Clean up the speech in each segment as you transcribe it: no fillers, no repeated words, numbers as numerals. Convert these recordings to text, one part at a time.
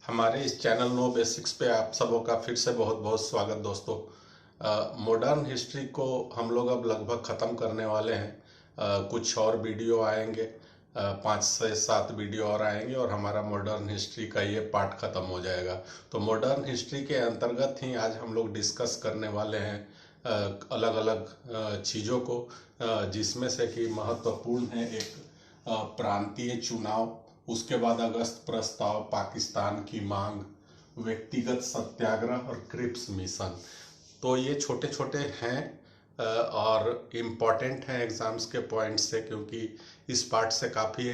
हमारे इस channel know basics पे आप सबों का फिर से बहुत बहुत स्वागत दोस्तों। मॉडर्न हिस्ट्री को हम लोग अब लगभग ख़त्म करने वाले हैं। कुछ और वीडियो आएंगे, 5 से 7 वीडियो और आएंगे और हमारा मॉडर्न हिस्ट्री का ये पार्ट ख़त्म हो जाएगा। तो मॉडर्न हिस्ट्री के अंतर्गत ही आज हम लोग डिस्कस करने वाले हैं अलग अलग चीज़ों को, जिसमें से कि महत्वपूर्ण है एक प्रांतीय चुनाव, उसके बाद अगस्त प्रस्ताव, पाकिस्तान की मांग, व्यक्तिगत सत्याग्रह और क्रिप्स मिशन। तो ये छोटे छोटे हैं और इम्पॉर्टेंट हैं एग्ज़ाम्स के पॉइंट से, क्योंकि इस पार्ट से काफ़ी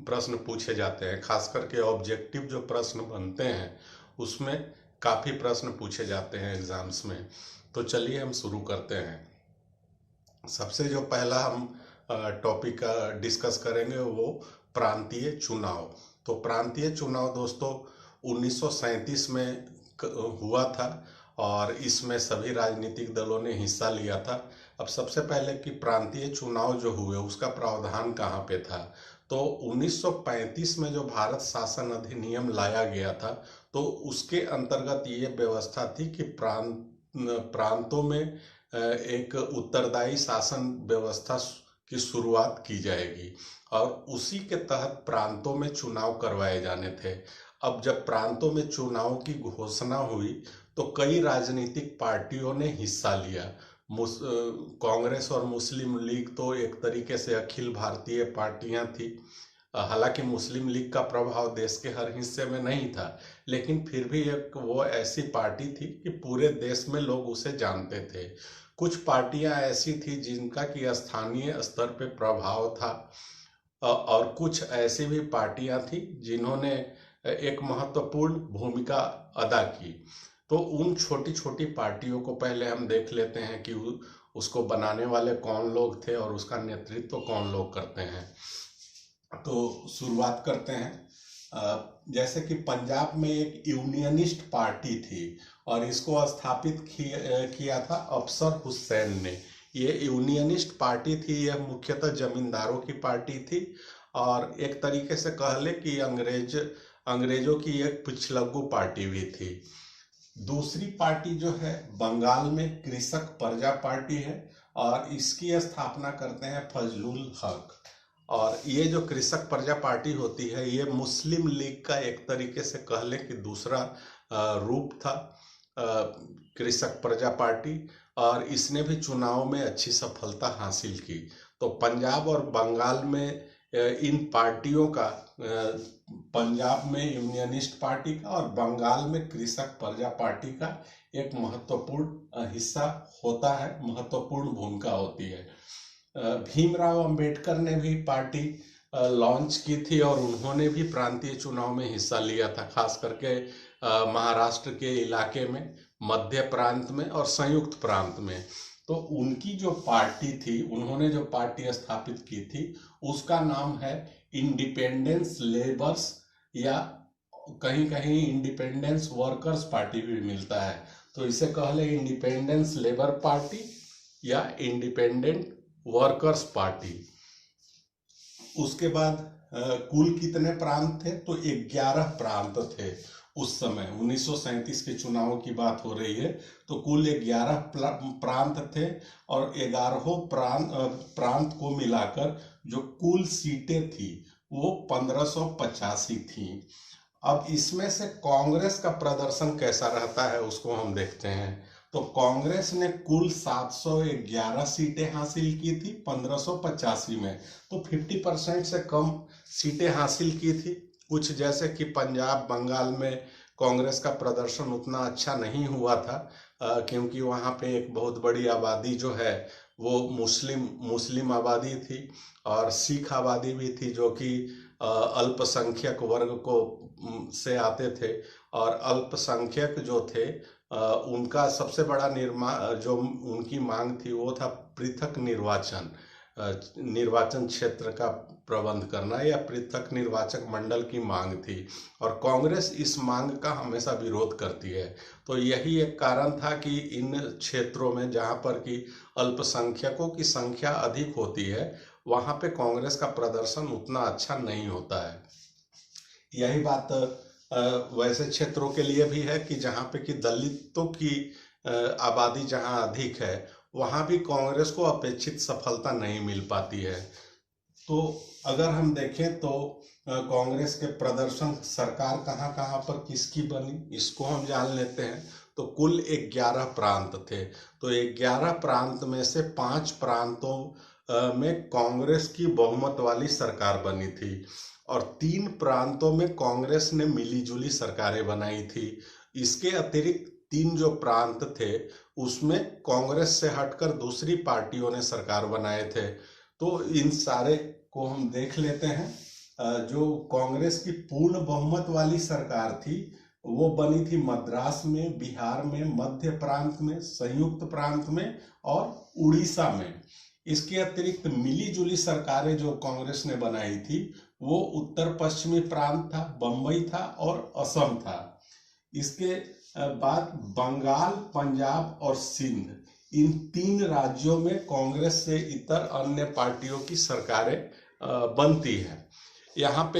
प्रश्न पूछे जाते हैं। खास करके ऑब्जेक्टिव जो प्रश्न बनते हैं उसमें काफ़ी प्रश्न पूछे जाते हैं एग्ज़ाम्स में। तो चलिए हम शुरू करते हैं। सबसे जो पहला हम टॉपिक डिस्कस करेंगे वो प्रांतीय चुनाव। तो प्रांतीय चुनाव दोस्तों 1937 में हुआ था और इसमें सभी राजनीतिक दलों ने हिस्सा लिया था। अब सबसे पहले कि प्रांतीय चुनाव जो हुए उसका प्रावधान कहाँ पे था, तो 1935 में जो भारत शासन अधिनियम लाया गया था तो उसके अंतर्गत ये व्यवस्था थी कि प्रांतों में एक उत्तरदायी शासन व्यवस्था की शुरुआत की जाएगी और उसी के तहत प्रांतों में चुनाव करवाए जाने थे। अब जब प्रांतों में चुनाव की घोषणा हुई तो कई राजनीतिक पार्टियों ने हिस्सा लिया। कांग्रेस और मुस्लिम लीग तो एक तरीके से अखिल भारतीय पार्टियां थी। हालांकि मुस्लिम लीग का प्रभाव देश के हर हिस्से में नहीं था, लेकिन फिर भी एक वो ऐसी पार्टी थी कि पूरे देश में लोग उसे जानते थे। कुछ पार्टियां ऐसी थी जिनका कि स्थानीय स्तर पे प्रभाव था और कुछ ऐसी भी पार्टियां थी जिन्होंने एक महत्वपूर्ण भूमिका अदा की। तो उन छोटी छोटी पार्टियों को पहले हम देख लेते हैं कि उसको बनाने वाले कौन लोग थे और उसका नेतृत्व कौन लोग करते हैं। तो शुरुआत करते हैं। जैसे कि पंजाब में एक यूनियनिस्ट पार्टी थी और इसको स्थापित किया था अफसर हुसैन ने। ये यूनियनिस्ट पार्टी थी, यह मुख्यतः जमींदारों की पार्टी थी और एक तरीके से कह ले कि अंग्रेजों की एक पिछलग्गू पार्टी भी थी। दूसरी पार्टी जो है बंगाल में कृषक प्रजा पार्टी है और इसकी स्थापना करते हैं फजलुल हक। और ये जो कृषक प्रजा पार्टी होती है ये मुस्लिम लीग का एक तरीके से कह लें कि दूसरा रूप था कृषक प्रजा पार्टी, और इसने भी चुनाव में अच्छी सफलता हासिल की। तो पंजाब और बंगाल में इन पार्टियों का, पंजाब में यूनियनिस्ट पार्टी का और बंगाल में कृषक प्रजा पार्टी का एक महत्वपूर्ण हिस्सा होता है, महत्वपूर्ण भूमिका होती है। भीमराव अंबेडकर ने भी पार्टी लॉन्च की थी और उन्होंने भी प्रांतीय चुनाव में हिस्सा लिया था, खास करके महाराष्ट्र के इलाके में, मध्य प्रांत में और संयुक्त प्रांत में। तो उनकी जो पार्टी थी, उन्होंने जो पार्टी स्थापित की थी उसका नाम है इंडिपेंडेंस लेबर्स, या कहीं कहीं इंडिपेंडेंस वर्कर्स पार्टी भी मिलता है। तो इसे कह ले इंडिपेंडेंस लेबर पार्टी या इंडिपेंडेंट वर्कर्स पार्टी। उसके बाद कुल कितने प्रांत थे, तो 11 प्रांत थे उस समय। 1937 के चुनाव की बात हो रही है, तो कुल 11 प्रांत थे और 11 प्रांत को मिलाकर जो कुल सीटें थी वो 1585 थी। अब इसमें से कांग्रेस का प्रदर्शन कैसा रहता है उसको हम देखते हैं। तो कांग्रेस ने कुल 711 सीटें हासिल की थी 1585 में, तो 50% से कम सीटें हासिल की थी। कुछ जैसे कि पंजाब बंगाल में कांग्रेस का प्रदर्शन उतना अच्छा नहीं हुआ था, क्योंकि वहाँ पे एक बहुत बड़ी आबादी जो है वो मुस्लिम आबादी थी और सिख आबादी भी थी, जो कि अल्पसंख्यक वर्ग को से आते थे। और अल्पसंख्यक जो थे उनका सबसे बड़ा जो उनकी मांग थी वो था पृथक निर्वाचन क्षेत्र का प्रबंध करना, या पृथक निर्वाचक मंडल की मांग थी और कांग्रेस इस मांग का हमेशा विरोध करती है। तो यही एक कारण था कि इन क्षेत्रों में जहां पर कि अल्पसंख्यकों की संख्या अधिक होती है वहां पे कांग्रेस का प्रदर्शन उतना अच्छा नहीं होता है। यही बात वैसे क्षेत्रों के लिए भी है कि जहाँ पे कि दलितों की आबादी जहाँ अधिक है, वहाँ भी कांग्रेस को अपेक्षित सफलता नहीं मिल पाती है। तो अगर हम देखें तो कांग्रेस के प्रदर्शन, सरकार कहाँ कहाँ पर किसकी बनी, इसको हम जान लेते हैं। तो कुल 11 प्रांत थे। तो 11 प्रांत में से 5 प्रांतों में कांग्रेस की बहुमत वाली सरकार बनी थी और 3 प्रांतों में कांग्रेस ने मिलीजुली सरकारें बनाई थी। इसके अतिरिक्त 3 जो प्रांत थे उसमें कांग्रेस से हटकर दूसरी पार्टियों ने सरकार बनाए थे। तो इन सारे को हम देख लेते हैं। जो कांग्रेस की पूर्ण बहुमत वाली सरकार थी वो बनी थी मद्रास में, बिहार में, मध्य प्रांत में, संयुक्त प्रांत में और उड़ीसा में। इसके अतिरिक्त मिली जुली सरकारें जो कांग्रेस ने बनाई थी वो उत्तर पश्चिमी प्रांत था, बंबई था और असम था। इसके बाद बंगाल, पंजाब और सिंध, इन 3 राज्यों में कांग्रेस से इतर अन्य पार्टियों की सरकारें बनती है। यहाँ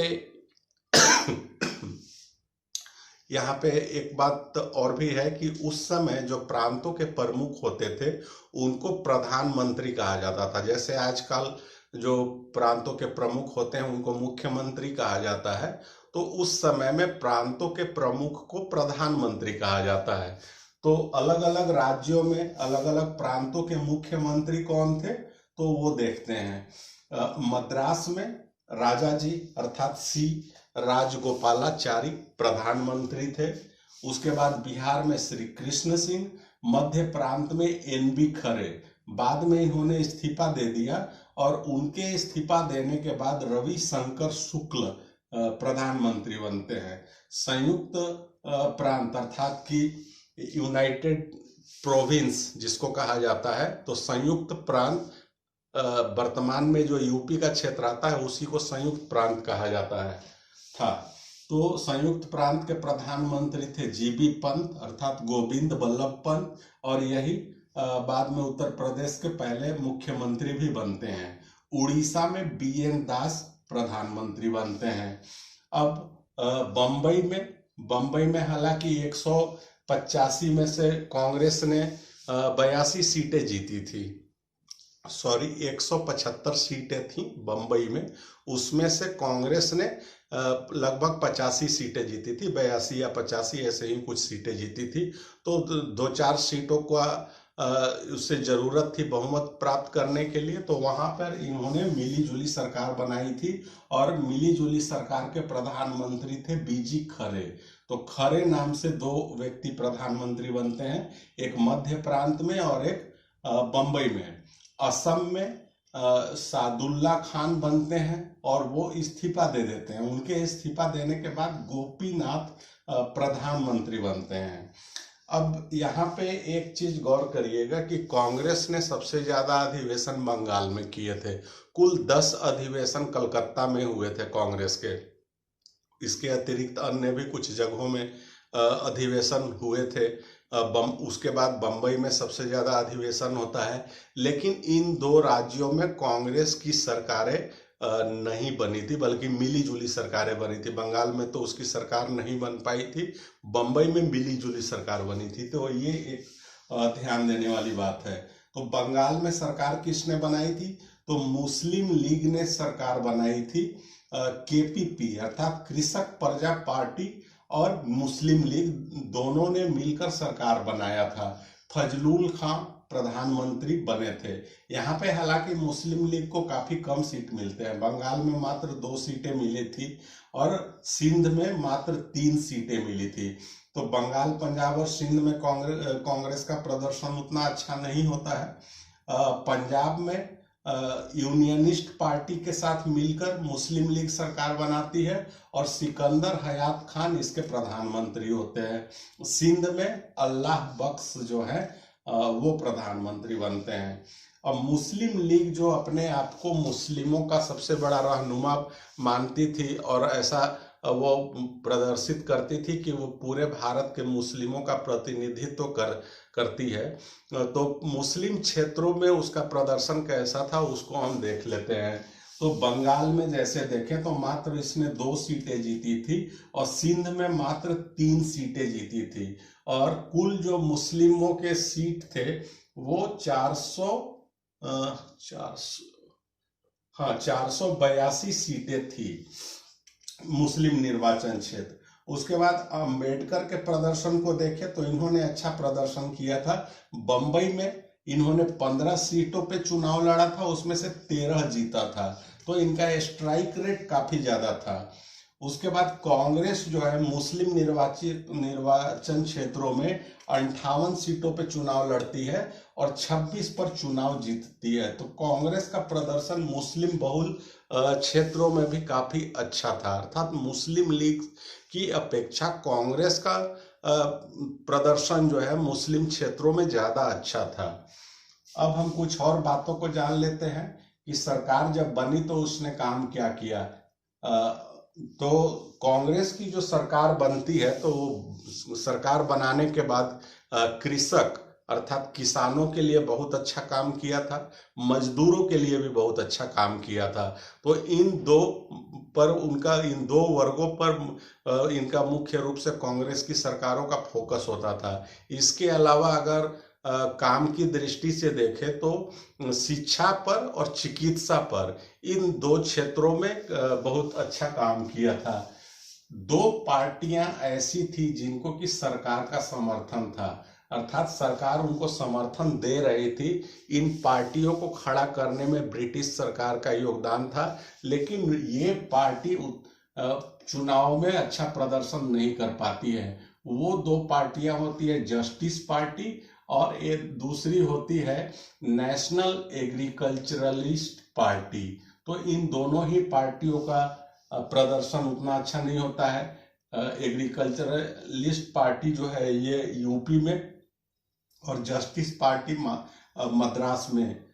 पे एक बात और भी है कि उस समय जो प्रांतों के प्रमुख होते थे उनको प्रधानमंत्री कहा जाता था। जैसे आजकल जो प्रांतों के प्रमुख होते हैं उनको मुख्यमंत्री कहा जाता है, तो उस समय में प्रांतों के प्रमुख को प्रधानमंत्री कहा जाता है। तो अलग अलग राज्यों में अलग अलग प्रांतों के मुख्यमंत्री कौन थे तो वो देखते हैं। मद्रास में राजाजी अर्थात सी राजगोपालाचारी प्रधानमंत्री थे। उसके बाद बिहार में श्री कृष्ण सिंह, मध्य प्रांत में एन.बी. खरे, बाद में इन्होंने इस्तीफा दे दिया और उनके इस्तीफा देने के बाद रविशंकर शुक्ल प्रधानमंत्री बनते हैं। संयुक्त प्रांत अर्थात कि यूनाइटेड प्रोविंस जिसको कहा जाता है, तो संयुक्त प्रांत वर्तमान में जो यूपी का क्षेत्र आता है उसी को संयुक्त प्रांत कहा जाता है था। तो संयुक्त प्रांत के प्रधानमंत्री थे जी.बी. पंत अर्थात गोविंद बल्लभ पंत, और यही बाद में उत्तर प्रदेश के पहले मुख्यमंत्री भी बनते हैं। उड़ीसा में बी.एन. दास प्रधानमंत्री बनते हैं। अब बंबई में हालांकि 185 में से कांग्रेस ने 82 सीटें जीती थी। 175 सीटें थी बंबई में, उसमें से कांग्रेस ने लगभग 85 सीटें जीती थी, 82 या 85 ऐसे ही कुछ सीटें जीती थी। तो 2-4 सीटों का उससे जरूरत थी बहुमत प्राप्त करने के लिए, तो वहां पर इन्होंने मिली जुली सरकार बनाई थी और मिली जुली सरकार के प्रधानमंत्री थे बी.जी. खरे। तो खरे नाम से 2 व्यक्ति प्रधानमंत्री बनते हैं, एक मध्य प्रांत में और एक बंबई में। असम में सादुल्ला खान बनते हैं और वो इस्तीफा दे देते हैं। उनके इस्तीफा देने के बाद गोपीनाथ प्रधानमंत्री बनते हैं। अब यहाँ पे एक चीज गौर करिएगा कि कांग्रेस ने सबसे ज्यादा अधिवेशन बंगाल में किए थे। कुल 10 अधिवेशन कलकत्ता में हुए थे कांग्रेस के। इसके अतिरिक्त अन्य भी कुछ जगहों में अधिवेशन हुए थे। उसके बाद बंबई में सबसे ज्यादा अधिवेशन होता है। लेकिन इन 2 राज्यों में कांग्रेस की सरकारें नहीं बनी थी, बल्कि मिली जुली सरकारें बनी थी। बंगाल में तो उसकी सरकार नहीं बन पाई थी, बंबई में मिली जुली सरकार बनी थी। तो ये एक ध्यान देने वाली बात है। तो बंगाल में सरकार किसने बनाई थी तो मुस्लिम लीग ने सरकार बनाई थी। केपीपी अर्थात कृषक प्रजा पार्टी और मुस्लिम लीग दोनों ने मिलकर सरकार बनाया था। फजलुल खान प्रधानमंत्री बने थे। यहाँ पे हालांकि मुस्लिम लीग को काफी कम सीट मिलते हैं। बंगाल में मात्र 2 सीटें मिली थी और सिंध में मात्र 3 सीटें मिली थी। तो बंगाल, पंजाब और सिंध में कांग्रेस का प्रदर्शन उतना अच्छा नहीं होता है। पंजाब में यूनियनिस्ट पार्टी के साथ मिलकर मुस्लिम लीग सरकार बनाती है और सिकंदर हयात खान इसके प्रधानमंत्री होते हैं। सिंध में अल्लाह बख्श जो है वो प्रधानमंत्री बनते हैं। अब मुस्लिम लीग जो अपने आप को मुस्लिमों का सबसे बड़ा रहनुमा मानती थी और ऐसा वो प्रदर्शित करती थी कि वो पूरे भारत के मुस्लिमों का प्रतिनिधित्व करती है। तो मुस्लिम क्षेत्रों में उसका प्रदर्शन कैसा था उसको हम देख लेते हैं। तो बंगाल में जैसे देखें तो मात्र इसने 2 सीटें जीती थी और सिंध में मात्र 3 सीटें जीती थी, और कुल जो मुस्लिमों के सीट थे वो 482 सीटें थी मुस्लिम निर्वाचन क्षेत्र। उसके बाद अंबेडकर के प्रदर्शन को देखें तो इन्होंने अच्छा प्रदर्शन किया था। बंबई में इन्होंने 15 सीटों पे चुनाव लड़ा था, उसमें से 13 जीता था, तो इनका स्ट्राइक रेट काफी ज्यादा था। उसके बाद कांग्रेस जो है मुस्लिम निर्वाचन क्षेत्रों में 58 सीटों पे चुनाव लड़ती है और 26 पर चुनाव जीतती है। तो कांग्रेस का प्रदर्शन मुस्लिम बहुल क्षेत्रों में भी काफी अच्छा था, अर्थात मुस्लिम लीग की अपेक्षा कांग्रेस का प्रदर्शन जो है मुस्लिम क्षेत्रों में ज्यादा अच्छा था। अब हम कुछ और बातों को जान लेते हैं कि सरकार जब बनी तो उसने काम क्या किया। तो कांग्रेस की जो सरकार बनती है तो सरकार बनाने के बाद कृषक अर्थात किसानों के लिए बहुत अच्छा काम किया था, मजदूरों के लिए भी बहुत अच्छा काम किया था। तो इन दो वर्गों पर इनका मुख्य रूप से कांग्रेस की सरकारों का फोकस होता था। इसके अलावा अगर काम की दृष्टि से देखें तो शिक्षा पर और चिकित्सा पर इन 2 क्षेत्रों में बहुत अच्छा काम किया था। 2 पार्टियां ऐसी थी जिनको कि सरकार का समर्थन था, अर्थात सरकार उनको समर्थन दे रही थी। इन पार्टियों को खड़ा करने में ब्रिटिश सरकार का योगदान था, लेकिन ये पार्टी चुनाव में अच्छा प्रदर्शन नहीं कर पाती है। वो 2 पार्टियां होती है जस्टिस पार्टी और एक दूसरी होती है नेशनल एग्रीकल्चरलिस्ट पार्टी। तो इन दोनों ही पार्टियों का प्रदर्शन उतना अच्छा नहीं होता है। एग्रीकल्चरलिस्ट पार्टी जो है ये यूपी में और जस्टिस पार्टी मद्रास में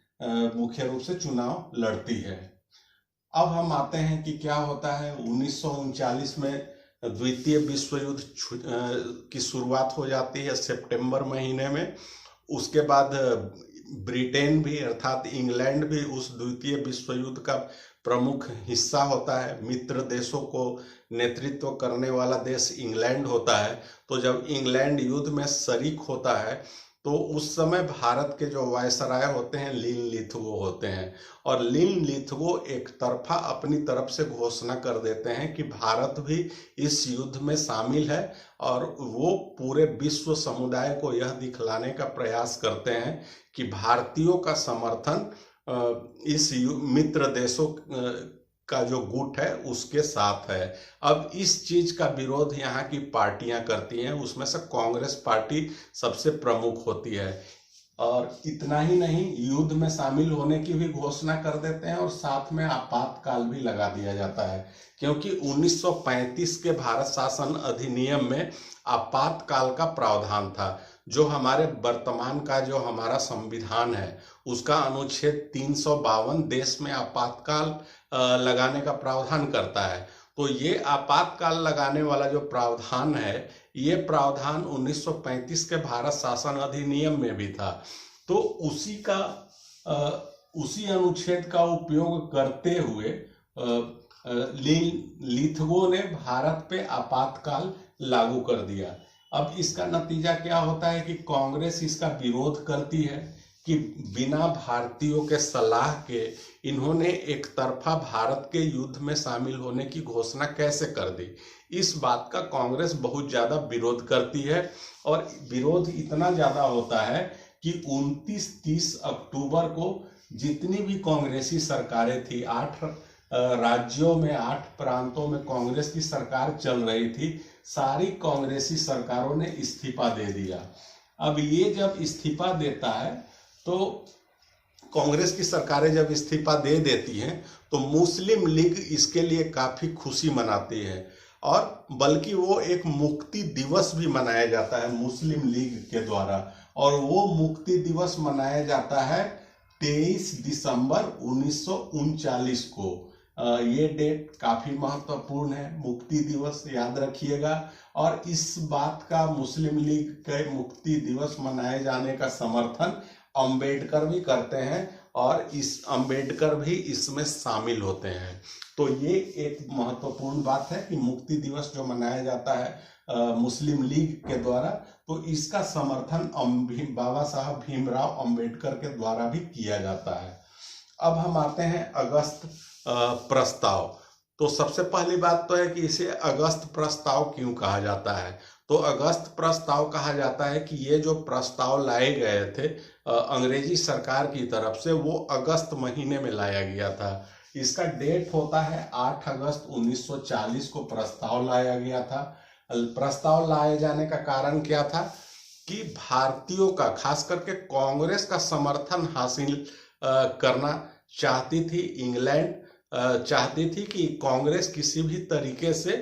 मुख्य रूप से चुनाव लड़ती है। अब हम आते हैं कि क्या होता है 1939 में द्वितीय विश्व युद्ध की शुरुआत हो जाती है सितंबर महीने में। उसके बाद ब्रिटेन भी अर्थात इंग्लैंड भी उस द्वितीय विश्व युद्ध का प्रमुख हिस्सा होता है। मित्र देशों को नेतृत्व करने वाला देश इंग्लैंड होता है। तो जब इंग्लैंड युद्ध में शरीक होता है तो उस समय भारत के जो वायसराय होते हैं लिनलिथगो होते हैं, और लिनलिथगो एक तरफा अपनी तरफ से घोषणा कर देते हैं कि भारत भी इस युद्ध में शामिल है, और वो पूरे विश्व समुदाय को यह दिखलाने का प्रयास करते हैं कि भारतीयों का समर्थन इस मित्र देशों का जो गुट है उसके साथ है। अब इस चीज का विरोध यहाँ की पार्टियां करती हैं, उसमें से कांग्रेस पार्टी सबसे प्रमुख होती है। और इतना ही नहीं, युद्ध में शामिल होने की भी घोषणा कर देते हैं और साथ में आपातकाल भी लगा दिया जाता है, क्योंकि 1935 के भारत शासन अधिनियम में आपातकाल का प्रावधान था। जो हमारे वर्तमान का जो हमारा संविधान है उसका अनुच्छेद 352 देश में आपातकाल लगाने का प्रावधान करता है। तो ये आपातकाल लगाने वाला जो प्रावधान है ये प्रावधान 1935 के भारत शासन अधिनियम में भी था। तो उसी अनुच्छेद का उपयोग करते हुए लिथगो ने भारत पे आपातकाल लागू कर दिया। अब इसका नतीजा क्या होता है कि कांग्रेस इसका विरोध करती है कि बिना भारतीयों के सलाह के इन्होंने एक तरफा भारत के युद्ध में शामिल होने की घोषणा कैसे कर दी। इस बात का कांग्रेस बहुत ज्यादा विरोध करती है, और विरोध इतना ज्यादा होता है कि 29-30 अक्टूबर को जितनी भी कांग्रेसी सरकारें थी, 8 राज्यों में 8 प्रांतों में कांग्रेस की सरकार चल रही थी, सारी कांग्रेसी सरकारों ने इस्तीफा दे दिया। अब ये जब इस्तीफा देता है तो कांग्रेस की सरकारें जब इस्तीफा दे देती हैं तो मुस्लिम लीग इसके लिए काफी खुशी मनाती है, और बल्कि वो एक मुक्ति दिवस भी मनाया जाता है मुस्लिम लीग के द्वारा, और वो मुक्ति दिवस मनाया जाता है 23 दिसंबर 1939 को। ये डेट काफी महत्वपूर्ण है, मुक्ति दिवस याद रखिएगा। और इस बात का मुस्लिम लीग के मुक्ति दिवस मनाए जाने का समर्थन अंबेडकर भी करते हैं, और इस अंबेडकर भी इसमें शामिल होते हैं। तो ये एक महत्वपूर्ण बात है कि मुक्ति दिवस जो मनाया जाता है मुस्लिम लीग के द्वारा, तो इसका समर्थन बाबा साहब भीमराव अंबेडकर के द्वारा भी किया जाता है। अब हम आते हैं अगस्त प्रस्ताव। तो सबसे पहली बात तो है कि इसे अगस्त प्रस्ताव क्यों कहा जाता है। तो अगस्त प्रस्ताव कहा जाता है कि ये जो प्रस्ताव लाए गए थे अंग्रेजी सरकार की तरफ से, वो अगस्त महीने में लाया गया था। इसका डेट होता है 8 अगस्त 1940 को प्रस्ताव लाया गया था। प्रस्ताव लाए जाने का कारण क्या था कि भारतीयों का, खास करके कांग्रेस का समर्थन हासिल करना चाहती थी इंग्लैंड, चाहती थी कि कांग्रेस किसी भी तरीके से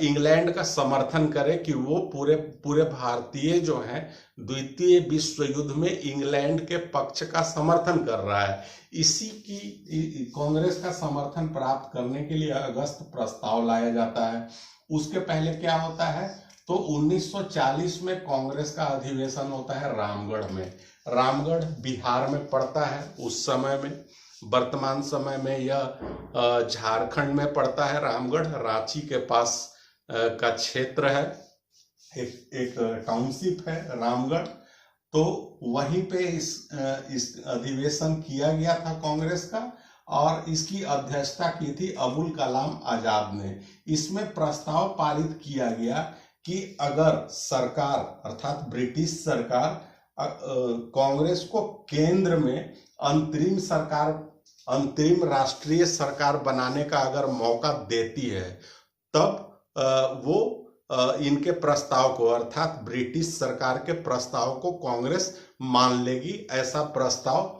इंग्लैंड का समर्थन करे कि वो पूरे भारतीय जो हैं द्वितीय विश्व युद्ध में इंग्लैंड के पक्ष का समर्थन कर रहा है। इसी की कांग्रेस का समर्थन प्राप्त करने के लिए अगस्त प्रस्ताव लाया जाता है। उसके पहले क्या होता है, तो 1940 में कांग्रेस का अधिवेशन होता है रामगढ़ में। रामगढ़ बिहार में पड़ता है उस समय में। वर्तमान समय में यह झारखंड में पड़ता है। रामगढ़ रांची के पास का क्षेत्र है, एक टाउनशिप है रामगढ़। तो वहीं पे इस अधिवेशन किया गया था कांग्रेस का, और इसकी अध्यक्षता की थी अबुल कलाम आजाद ने। इसमें प्रस्ताव पारित किया गया कि अगर सरकार अर्थात ब्रिटिश सरकार कांग्रेस को केंद्र में अंतरिम राष्ट्रीय सरकार बनाने का अगर मौका देती है, तब वो इनके प्रस्ताव को, अर्थात ब्रिटिश सरकार के प्रस्ताव को कांग्रेस मान लेगी। ऐसा प्रस्ताव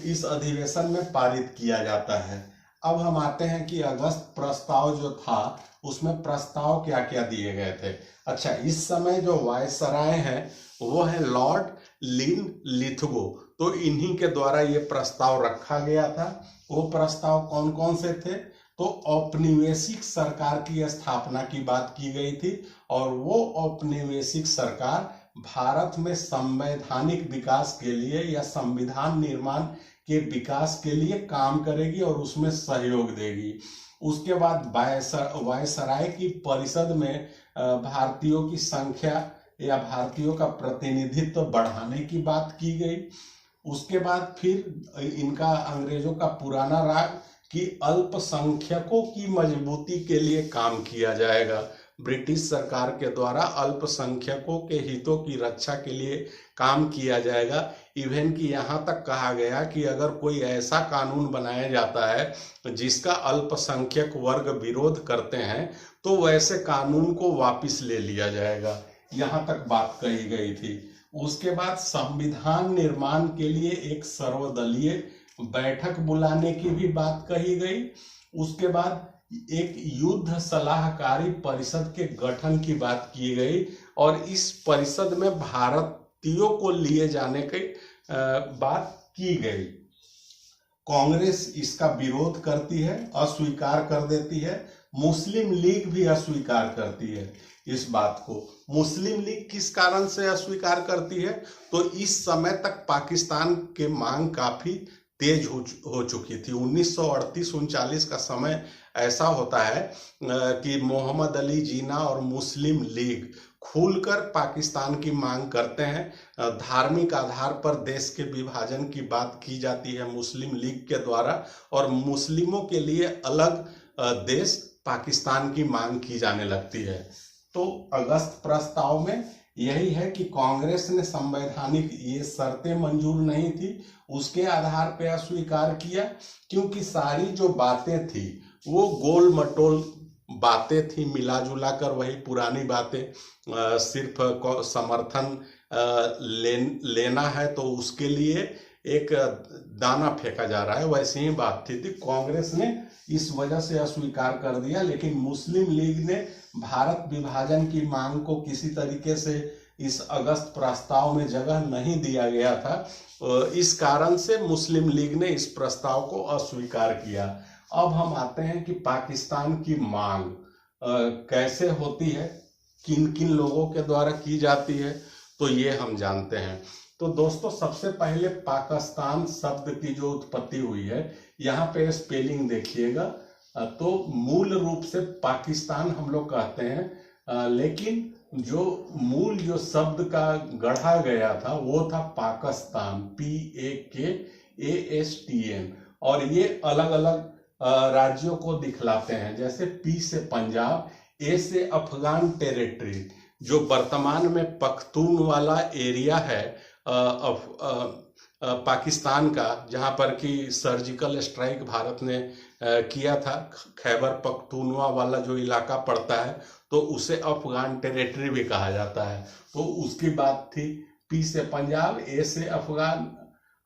इस अधिवेशन में पारित किया जाता है। अब हम आते हैं कि अगस्त प्रस्ताव जो था उसमें प्रस्ताव क्या क्या दिए गए थे। अच्छा, इस समय जो वायसराय हैं वो है लॉर्ड लिनलिथगो। तो इन्हीं के द्वारा ये प्रस्ताव रखा गया था। वो प्रस्ताव कौन कौन से थे, तो औपनिवेशिक सरकार की स्थापना की बात की गई थी, और वो औपनिवेशिक सरकार भारत में संवैधानिक विकास के लिए या संविधान निर्माण के विकास के लिए काम करेगी और उसमें सहयोग देगी। उसके बाद वायसराय की परिषद में भारतीयों की संख्या या भारतीयों का प्रतिनिधित्व बढ़ाने की बात की गई। उसके बाद फिर इनका अंग्रेजों का पुराना राग कि अल्पसंख्यकों की मजबूती के लिए काम किया जाएगा। ब्रिटिश सरकार के द्वारा अल्पसंख्यकों के हितों की रक्षा के लिए काम किया जाएगा। इवन कि यहाँ तक कहा गया कि अगर कोई ऐसा कानून बनाया जाता है जिसका अल्पसंख्यक वर्ग विरोध करते हैं, तो वैसे कानून को वापस ले लिया जाएगा। यहाँ तक बात कही गई थी। उसके बाद संविधान निर्माण के लिए एक सर्वदलीय बैठक बुलाने की भी बात कही गई। उसके बाद एक युद्ध सलाहकारी परिषद के गठन की बात की गई, और इस परिषद में भारतीयों को लिए जाने की बात की गई। कांग्रेस इसका विरोध करती है, अस्वीकार कर देती है। मुस्लिम लीग भी अस्वीकार करती है इस बात को। मुस्लिम लीग किस कारण से अस्वीकार करती है, तो इस समय तक पाकिस्तान के मांग काफी तेज हो चुकी थी। 1938-39 का समय ऐसा होता है कि मोहम्मद अली जिन्ना और मुस्लिम लीग खुलकर पाकिस्तान की मांग करते हैं। धार्मिक आधार पर देश के विभाजन की बात की जाती है मुस्लिम लीग के द्वारा, और मुस्लिमों के लिए अलग देश पाकिस्तान की मांग की जाने लगती है। तो अगस्त प्रस्ताव में यही है कि कांग्रेस ने संवैधानिक ये शर्तें मंजूर नहीं थी, उसके आधार पर अस्वीकार किया, क्योंकि सारी जो बातें थी वो गोल मटोल बातें थी, मिला जुला कर वही पुरानी बातें। सिर्फ समर्थन लेना है तो उसके लिए एक दाना फेंका जा रहा है, वैसे ही बात थी। कांग्रेस ने इस वजह से अस्वीकार कर दिया, लेकिन मुस्लिम लीग ने भारत विभाजन की मांग को किसी तरीके से इस अगस्त प्रस्ताव में जगह नहीं दिया गया था। इस कारण से मुस्लिम लीग ने इस प्रस्ताव को अस्वीकार किया। अब हम आते हैं कि पाकिस्तान की मांग कैसे होती है, किन किन लोगों के द्वारा की जाती है, तो ये हम जानते हैं। तो दोस्तों सबसे पहले पाकिस्तान शब्द की जो उत्पत्ति हुई है, यहाँ पे स्पेलिंग देखिएगा। तो मूल रूप से पाकिस्तान हम लोग कहते हैं, लेकिन जो शब्द का गढ़ा गया था वो था पाकिस्तान, PAKASTN। और ये अलग अलग राज्यों को दिखलाते हैं, जैसे P से पंजाब, A से अफगान टेरिटरी, जो वर्तमान में पख्तूनवाला एरिया है पाकिस्तान का, जहां पर कि सर्जिकल स्ट्राइक भारत ने किया था। खैबर पख्तूनवा वाला जो इलाका पड़ता है तो उसे अफगान टेरिटरी भी कहा जाता है। तो उसकी बात थी। P से पंजाब, A से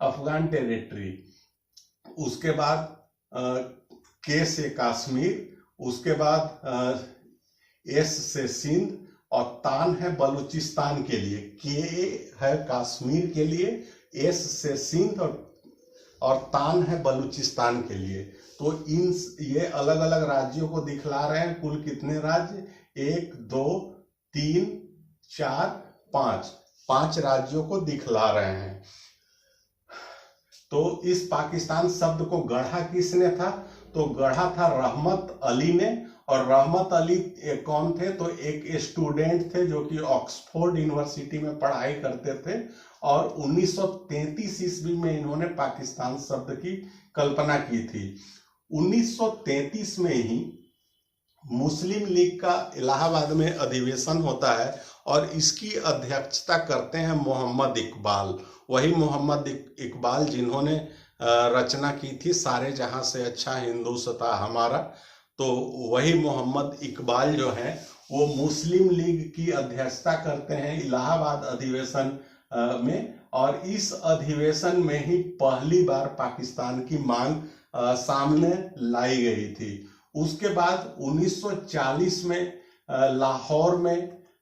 अफगान टेरिटरी, उसके बाद K से कश्मीर, उसके बाद S से सिंध, और तान है बलूचिस्तान के लिए। K है कश्मीर के लिए, S से सिंध, और तान है बलूचिस्तान के लिए। तो ये अलग अलग राज्यों को दिखला रहे हैं। कुल कितने राज्य? 1 2 3 4 5 राज्यों को दिखला रहे हैं। तो इस पाकिस्तान शब्द को गढ़ा किसने था? तो गढ़ा था रहमत अली ने। और रहमत अली कौन थे? तो एक स्टूडेंट थे जो कि ऑक्सफोर्ड यूनिवर्सिटी में पढ़ाई करते थे, और 1933 ईस्वी में इन्होंने पाकिस्तान शब्द की कल्पना की थी। 1933 में ही मुस्लिम लीग का इलाहाबाद में अधिवेशन होता है, और इसकी अध्यक्षता करते हैं मोहम्मद इकबाल। वही मोहम्मद इकबाल जिन्होंने रचना की थी सारे जहां से अच्छा हिंदुस्तां हमारा। तो वही मोहम्मद इकबाल जो है वो मुस्लिम लीग की अध्यक्षता करते हैं इलाहाबाद अधिवेशन में। और इस अधिवेशन में ही पहली बार पाकिस्तान की मांग सामने लाई गई थी। उसके बाद 1940 में लाहौर में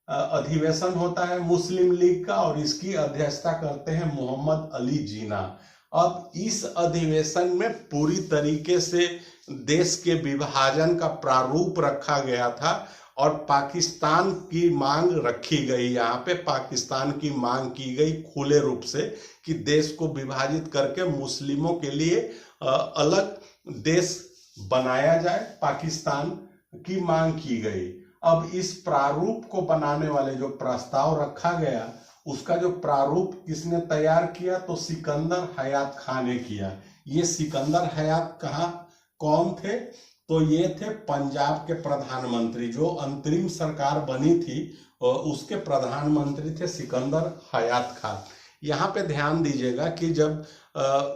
अधिवेशन होता है मुस्लिम लीग का, और इसकी अध्यक्षता करते हैं मोहम्मद अली जिन्ना। अब इस अधिवेशन में पूरी तरीके से देश के विभाजन का प्रारूप रखा गया था, और पाकिस्तान की मांग रखी गई। यहाँ पे पाकिस्तान की मांग की गई खुले रूप से कि देश को विभाजित करके मुस्लिमों के लिए अलग देश बनाया जाए, पाकिस्तान की मांग की गई। अब इस प्रारूप को बनाने वाले जो प्रस्ताव रखा गया, उसका जो प्रारूप किसने तैयार किया? तो सिकंदर हयात खान ने किया। ये सिकंदर हयात कौन थे? तो ये थे पंजाब के प्रधानमंत्री। जो अंतरिम सरकार बनी थी उसके प्रधानमंत्री थे सिकंदर हयात खान। यहाँ पे ध्यान दीजिएगा कि जब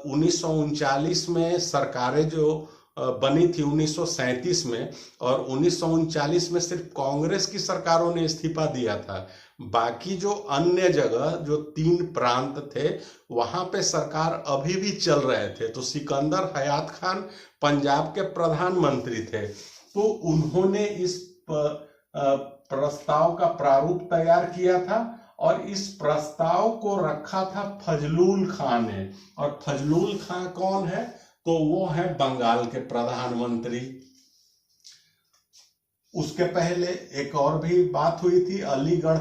1939 में सरकारें जो बनी थी 1937 में, और 1939 में सिर्फ कांग्रेस की सरकारों ने इस्तीफा दिया था। बाकी जो अन्य जगह जो 3 प्रांत थे वहां पे सरकार अभी भी चल रहे थे। तो सिकंदर हयात खान पंजाब के प्रधानमंत्री थे। तो उन्होंने इस प्रस्ताव का प्रारूप तैयार किया था, और इस प्रस्ताव को रखा था फजलुल खान ने। और फजलुल खान कौन है? तो वो है बंगाल के प्रधानमंत्री। उसके पहले एक और भी बात हुई थी, अलीगढ़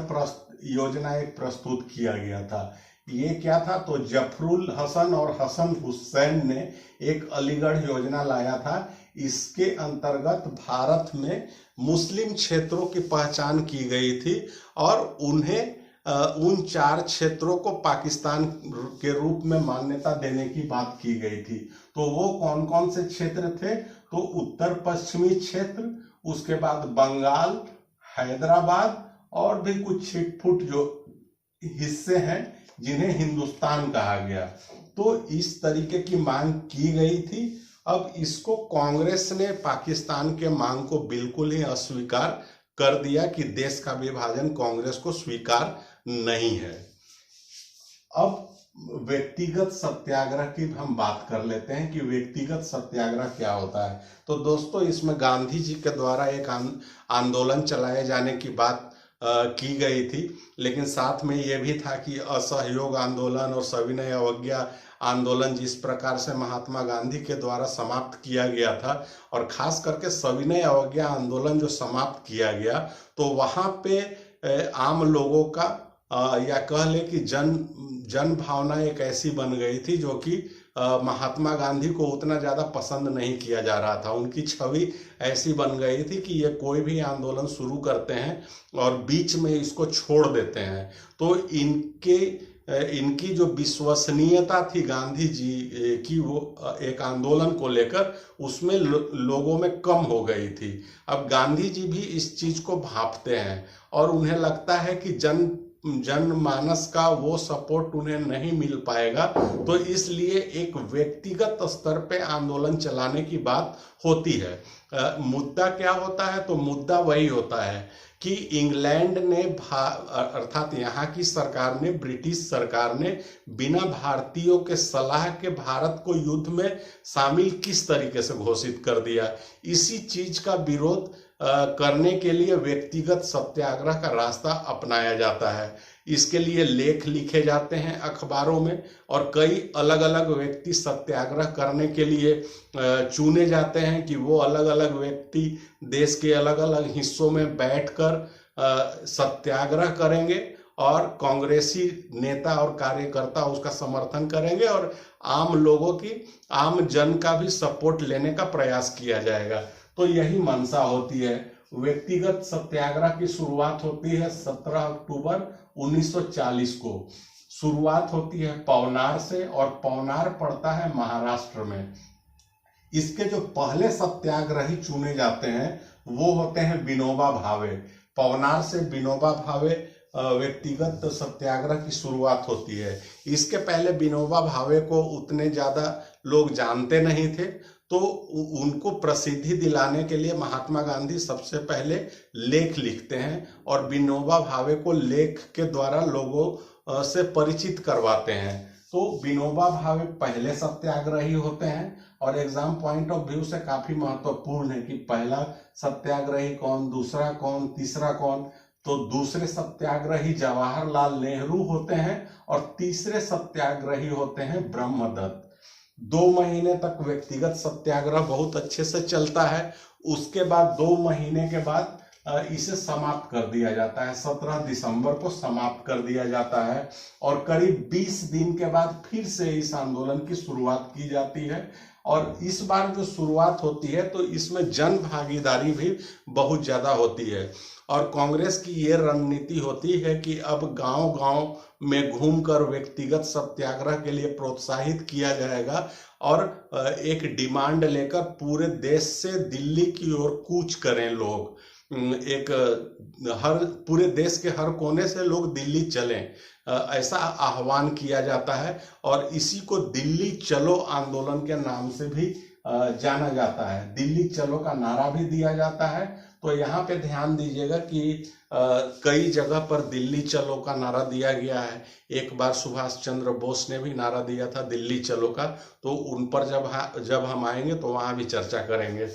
योजना एक प्रस्तुत किया गया था। ये क्या था? तो जफरुल हसन और हसन हुसैन ने एक अलीगढ़ योजना लाया था। इसके अंतर्गत भारत में मुस्लिम क्षेत्रों की पहचान की गई थी, और उन्हें उन 4 क्षेत्रों को पाकिस्तान के रूप में मान्यता देने की बात की गई थी। तो वो कौन कौन से क्षेत्र थे? तो उत्तर पश्चिमी क्षेत्र, उसके बाद बंगाल, हैदराबाद, और भी कुछ छिटपुट जो हिस्से हैं जिन्हें हिंदुस्तान कहा गया। तो इस तरीके की मांग की गई थी। अब इसको कांग्रेस ने पाकिस्तान के मांग को बिल्कुल ही अस्वीकार कर दिया कि देश का विभाजन कांग्रेस को स्वीकार नहीं है। अब व्यक्तिगत सत्याग्रह की हम बात कर लेते हैं कि व्यक्तिगत सत्याग्रह क्या होता है। तो दोस्तों इसमें गांधी जी के द्वारा एक आंदोलन चलाए जाने की बात की गई थी, लेकिन साथ में ये भी था कि असहयोग आंदोलन और सविनय अवज्ञा आंदोलन जिस प्रकार से महात्मा गांधी के द्वारा समाप्त किया गया था, और खास करके सविनय अवज्ञा आंदोलन जो समाप्त किया गया, तो वहां पे आम लोगों का या कह ले कि जन भावना एक ऐसी बन गई थी जो कि महात्मा गांधी को उतना ज़्यादा पसंद नहीं किया जा रहा था। उनकी छवि ऐसी बन गई थी कि ये कोई भी आंदोलन शुरू करते हैं और बीच में इसको छोड़ देते हैं। तो इनकी जो विश्वसनीयता थी गांधी जी की, वो एक आंदोलन को लेकर उसमें लोगों में कम हो गई थी। अब गांधी जी भी इस चीज को भांपते हैं और उन्हें लगता है कि जनमानस का वो सपोर्ट उन्हें नहीं मिल पाएगा, तो इसलिए एक व्यक्तिगत स्तर पे आंदोलन चलाने की बात होती है। मुद्दा क्या होता है? तो मुद्दा वही होता है कि इंग्लैंड ने अर्थात यहाँ की सरकार ने, ब्रिटिश सरकार ने बिना भारतीयों के सलाह के भारत को युद्ध में शामिल किस तरीके से घोषित कर दिया। इसी चीज का विरोध करने के लिए व्यक्तिगत सत्याग्रह का रास्ता अपनाया जाता है। इसके लिए लेख लिखे जाते हैं अखबारों में और कई अलग अलग व्यक्ति सत्याग्रह करने के लिए चुने जाते हैं कि वो अलग अलग व्यक्ति देश के अलग अलग हिस्सों में बैठकर सत्याग्रह करेंगे और कांग्रेसी नेता और कार्यकर्ता उसका समर्थन करेंगे और आम जन का भी सपोर्ट लेने का प्रयास किया जाएगा। तो यही मंशा होती है। व्यक्तिगत सत्याग्रह की शुरुआत होती है 17 अक्टूबर 1940 को। शुरुआत होती है पवनार से और पवनार पड़ता है महाराष्ट्र में। इसके जो पहले सत्याग्रही चुने जाते हैं वो होते हैं विनोबा भावे। पवनार से विनोबा भावे व्यक्तिगत सत्याग्रह की शुरुआत होती है। इसके पहले विनोबा भावे को उतने ज्यादा लोग जानते नहीं थे, तो उनको प्रसिद्धि दिलाने के लिए महात्मा गांधी सबसे पहले लेख लिखते हैं और विनोबा भावे को लेख के द्वारा लोगों से परिचित करवाते हैं। तो विनोबा भावे पहले सत्याग्रही होते हैं और एग्जाम पॉइंट ऑफ व्यू से काफी महत्वपूर्ण है कि पहला सत्याग्रही कौन, दूसरा कौन, तीसरा कौन। तो दूसरे सत्याग्रही जवाहरलाल नेहरू होते हैं और तीसरे सत्याग्रही होते हैं ब्रह्मदत्त। 2 महीने तक व्यक्तिगत सत्याग्रह बहुत अच्छे से चलता है। उसके बाद 2 महीने के बाद इसे समाप्त कर दिया जाता है। 17 दिसंबर को समाप्त कर दिया जाता है और करीब 20 दिन के बाद फिर से इस आंदोलन की शुरुआत की जाती है। और इस बार जो शुरुआत होती है तो इसमें जन भागीदारी भी बहुत ज्यादा होती है और कांग्रेस की ये रणनीति होती है कि अब गांव-गांव में घूमकर व्यक्तिगत सत्याग्रह के लिए प्रोत्साहित किया जाएगा और एक डिमांड लेकर पूरे देश से दिल्ली की ओर कूच करें लोग। पूरे देश के हर कोने से लोग दिल्ली चलें, ऐसा आह्वान किया जाता है और इसी को दिल्ली चलो आंदोलन के नाम से भी जाना जाता है। दिल्ली चलो का नारा भी दिया जाता है। तो यहाँ पे ध्यान दीजिएगा कि कई जगह पर दिल्ली चलो का नारा दिया गया है। एक बार सुभाष चंद्र बोस ने भी नारा दिया था दिल्ली चलो का, तो उन पर जब हम आएंगे तो वहां भी चर्चा करेंगे।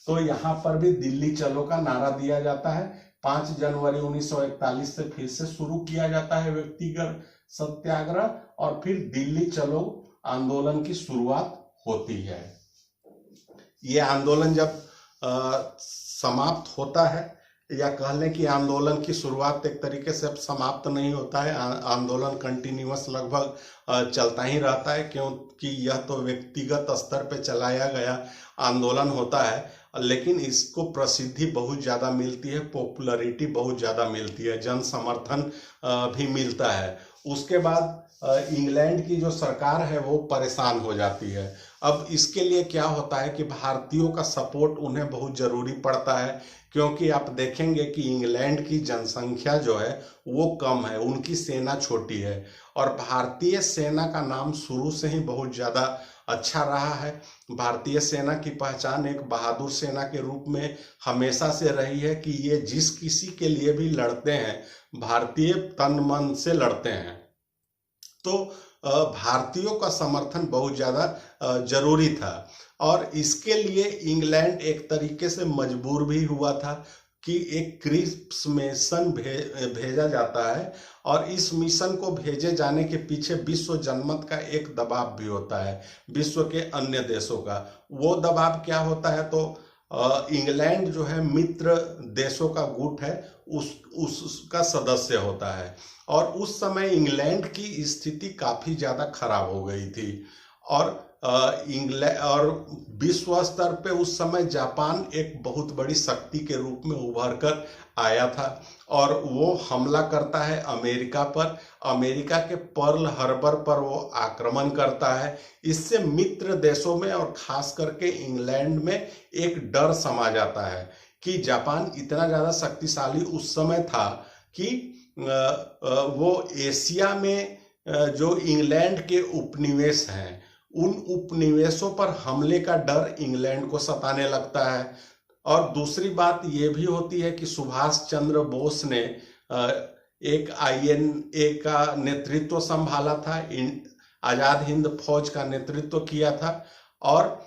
तो यहाँ पर भी दिल्ली चलो का नारा दिया जाता है। 5 जनवरी 1941 से फिर से शुरू किया जाता है व्यक्तिगत सत्याग्रह और फिर दिल्ली चलो आंदोलन की शुरुआत होती है। ये आंदोलन जब समाप्त होता है, या कह लें कि आंदोलन की शुरुआत एक तरीके से अब समाप्त नहीं होता है, आंदोलन कंटिन्यूअस लगभग चलता ही रहता है, क्योंकि यह तो व्यक्तिगत स्तर पे चलाया गया आंदोलन होता है, लेकिन इसको प्रसिद्धि बहुत ज़्यादा मिलती है, पॉपुलैरिटी बहुत ज़्यादा मिलती है, जन समर्थन भी मिलता है। उसके बाद इंग्लैंड की जो सरकार है वो परेशान हो जाती है। अब इसके लिए क्या होता है कि भारतीयों का सपोर्ट उन्हें बहुत जरूरी पड़ता है, क्योंकि आप देखेंगे कि इंग्लैंड की जनसंख्या जो है वो कम है, उनकी सेना छोटी है और भारतीय सेना का नाम शुरू से ही बहुत ज़्यादा अच्छा रहा है। भारतीय सेना की पहचान एक बहादुर सेना के रूप में हमेशा से रही है कि ये जिस किसी के लिए भी लड़ते हैं भारतीय तन मन से लड़ते हैं। तो भारतीयों का समर्थन बहुत ज़्यादा जरूरी था और इसके लिए इंग्लैंड एक तरीके से मजबूर भी हुआ था कि एक क्रिप्स मिशन भेजा जाता है और इस मिशन को भेजे जाने के पीछे विश्व जनमत का एक दबाव भी होता है, विश्व के अन्य देशों का। वो दबाव क्या होता है, तो इंग्लैंड जो है मित्र देशों का गुट है, उसका सदस्य होता है। और उस समय इंग्लैंड की स्थिति काफी ज्यादा खराब हो गई थी और इंग्लैंड और विश्व स्तर पे उस समय जापान एक बहुत बड़ी शक्ति के रूप में उभर कर आया था और वो हमला करता है अमेरिका पर। अमेरिका के पर्ल हार्बर पर वो आक्रमण करता है। इससे मित्र देशों में और खास करके इंग्लैंड में एक डर समा जाता है कि जापान इतना ज्यादा शक्तिशाली उस समय था कि वो एशिया में जो इंग्लैंड के उपनिवेश हैं उन उपनिवेशों पर हमले का डर इंग्लैंड को सताने लगता है। और दूसरी बात ये भी होती है कि सुभाष चंद्र बोस ने एक INA का नेतृत्व संभाला था, आजाद हिंद फौज का नेतृत्व किया था और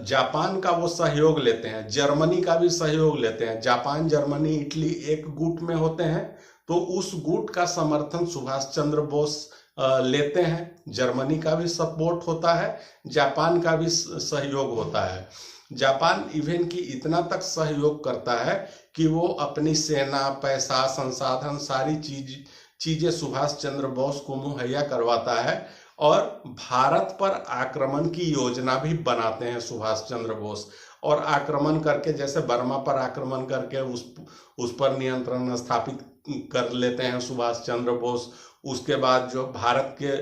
जापान का वो सहयोग लेते हैं, जर्मनी का भी सहयोग लेते हैं। जापान, जर्मनी, इटली एक गुट में होते हैं तो उस गुट का समर्थन सुभाष चंद्र बोस लेते हैं। जर्मनी का भी सपोर्ट होता है, जापान का भी सहयोग होता है। जापान इवन की इतना तक सहयोग करता है कि वो अपनी सेना, पैसा, संसाधन, सारी चीजें सुभाष चंद्र बोस को मुहैया करवाता है और भारत पर आक्रमण की योजना भी बनाते हैं सुभाष चंद्र बोस। और आक्रमण करके, जैसे बर्मा पर आक्रमण करके उस पर नियंत्रण स्थापित कर लेते हैं सुभाष चंद्र बोस। उसके बाद जो भारत के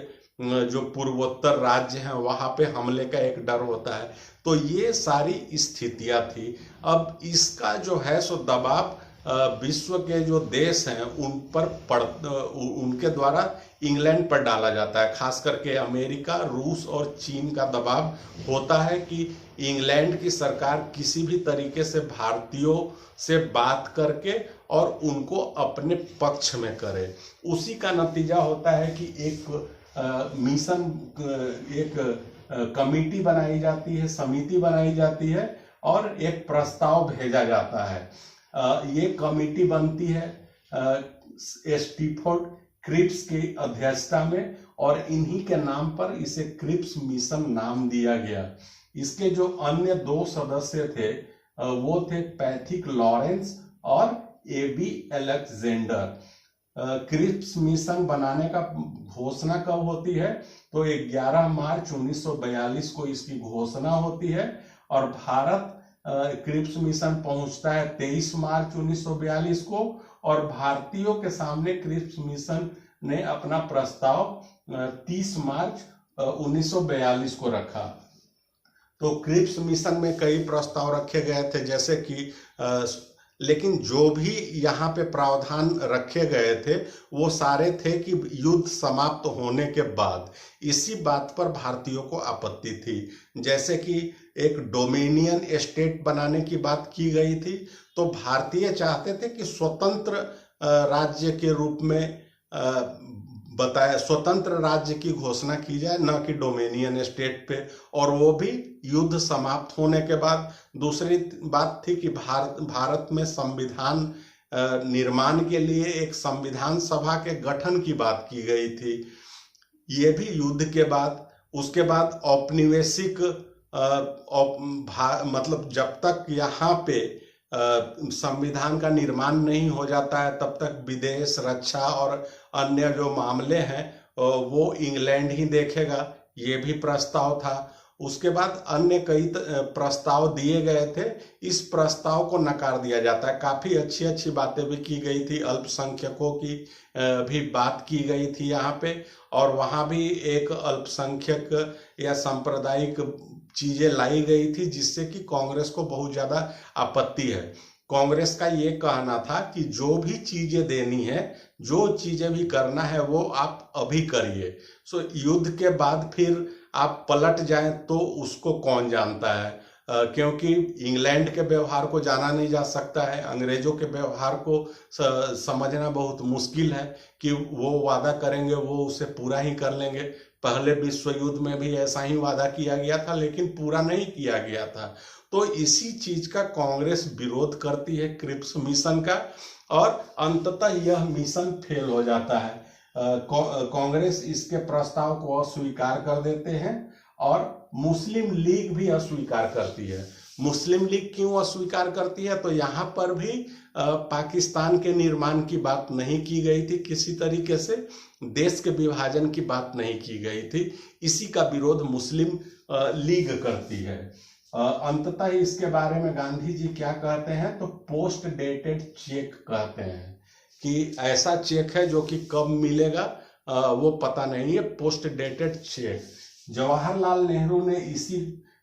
जो पूर्वोत्तर राज्य हैं वहां पे हमले का एक डर होता है। तो ये सारी स्थितियां थी। अब इसका जो है सो दबाव विश्व के जो देश हैं उन पर उनके द्वारा इंग्लैंड पर डाला जाता है। खास करके अमेरिका, रूस और चीन का दबाव होता है कि इंग्लैंड की सरकार किसी भी तरीके से भारतीयों से बात करके और उनको अपने पक्ष में करे। उसी का नतीजा होता है कि एक मिशन, एक कमेटी बनाई जाती है, समिति बनाई जाती है और एक प्रस्ताव भेजा जाता है। ये कमेटी बनती है स्टीफोर्ड क्रिप्स की अध्यक्षता में और इन्हीं के नाम पर इसे क्रिप्स मिशन नाम दिया गया। इसके जो अन्य 2 सदस्य थे वो थे पैथिक लॉरेंस और AB अलेक्जेंडर। क्रिप्स मिशन बनाने का घोषणा कब होती है तो 11 मार्च 1942 को इसकी घोषणा होती है और भारत क्रिप्स मिशन पहुंचता है 23 मार्च 1942 को और भारतीयों के सामने क्रिप्स मिशन ने अपना प्रस्ताव 30 मार्च 1942 को रखा। तो क्रिप्स मिशन में कई प्रस्ताव रखे गए थे, जैसे कि लेकिन जो भी यहाँ पे प्रावधान रखे गए थे वो सारे थे कि युद्ध समाप्त होने के बाद। इसी बात पर भारतीयों को आपत्ति थी, जैसे कि एक डोमिनियन स्टेट बनाने की बात की गई थी। तो भारतीय चाहते थे कि स्वतंत्र राज्य के रूप में स्वतंत्र राज्य की घोषणा की जाए, न कि डोमिनियन स्टेट पे, और वो भी युद्ध समाप्त होने के बाद। दूसरी बात थी कि भारत में संविधान निर्माण के लिए एक संविधान सभा के गठन की बात की गई थी, ये भी युद्ध के बाद। उसके बाद औपनिवेशिक मतलब जब तक यहाँ पे संविधान का निर्माण नहीं हो जाता है तब तक विदेश, रक्षा और अन्य जो मामले हैं वो इंग्लैंड ही देखेगा, ये भी प्रस्ताव था। उसके बाद अन्य कई प्रस्ताव दिए गए थे, इस प्रस्ताव को नकार दिया जाता है। काफी अच्छी अच्छी बातें भी की गई थी, अल्पसंख्यकों की भी बात की गई थी यहाँ पे, और वहाँ भी एक अल्पसंख्यक या सांप्रदायिक चीजें लाई गई थी जिससे कि कांग्रेस को बहुत ज्यादा आपत्ति है। कांग्रेस का ये कहना था कि जो भी चीजें देनी है, जो चीजें भी करना है वो आप अभी करिए। सो युद्ध के बाद फिर आप पलट जाएं तो उसको कौन जानता है, क्योंकि इंग्लैंड के व्यवहार को जाना नहीं जा सकता है, अंग्रेजों के व्यवहार को समझना बहुत मुश्किल है कि वो वादा करेंगे वो उसे पूरा ही कर लेंगे। पहले विश्व युद्ध में भी ऐसा ही वादा किया गया था लेकिन पूरा नहीं किया गया था। तो इसी चीज का कांग्रेस विरोध करती है, क्रिप्स मिशन का, और अंततः यह मिशन फेल हो जाता है। कांग्रेस इसके प्रस्ताव को अस्वीकार कर देते हैं और मुस्लिम लीग भी अस्वीकार करती है। मुस्लिम लीग क्यों अस्वीकार करती है? तो यहाँ पर भी पाकिस्तान के निर्माण की बात नहीं की गई थी, किसी तरीके से देश के विभाजन की बात नहीं की गई थी। इसी का विरोध मुस्लिम लीग करती है। अंततः इसके बारे में गांधी जी क्या कहते हैं? तो पोस्ट डेटेड चेक कहते हैं कि ऐसा चेक है जो कि कब मिलेगा वो पता नहीं है, post dated cheque. Jawaharlal Nehru ने इसी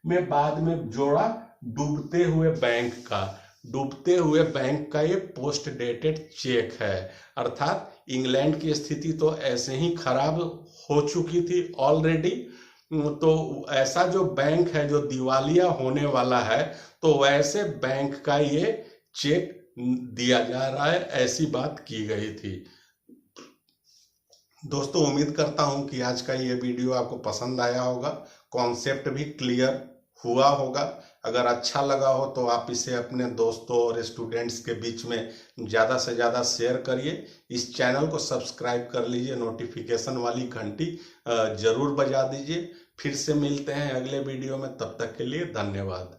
में बाद में जोड़ा डूबते हुए बैंक का। डूबते हुए बैंक का ये पोस्ट डेटेड चेक है, अर्थात इंग्लैंड की स्थिति तो ऐसे ही खराब हो चुकी थी ऑलरेडी, तो ऐसा जो बैंक है जो दिवालिया होने वाला है, तो वैसे बैंक का ये चेक दिया जा रहा है, ऐसी बात की गई थी। दोस्तों, उम्मीद करता हूं कि आज का ये वीडियो आपको पसंद आया होगा, कॉन्सेप्ट भी क्लियर हुआ होगा। अगर अच्छा लगा हो तो आप इसे अपने दोस्तों और स्टूडेंट्स के बीच में ज़्यादा से ज़्यादा शेयर करिए। इस चैनल को सब्सक्राइब कर लीजिए, नोटिफिकेशन वाली घंटी जरूर बजा दीजिए। फिर से मिलते हैं अगले वीडियो में, तब तक के लिए धन्यवाद।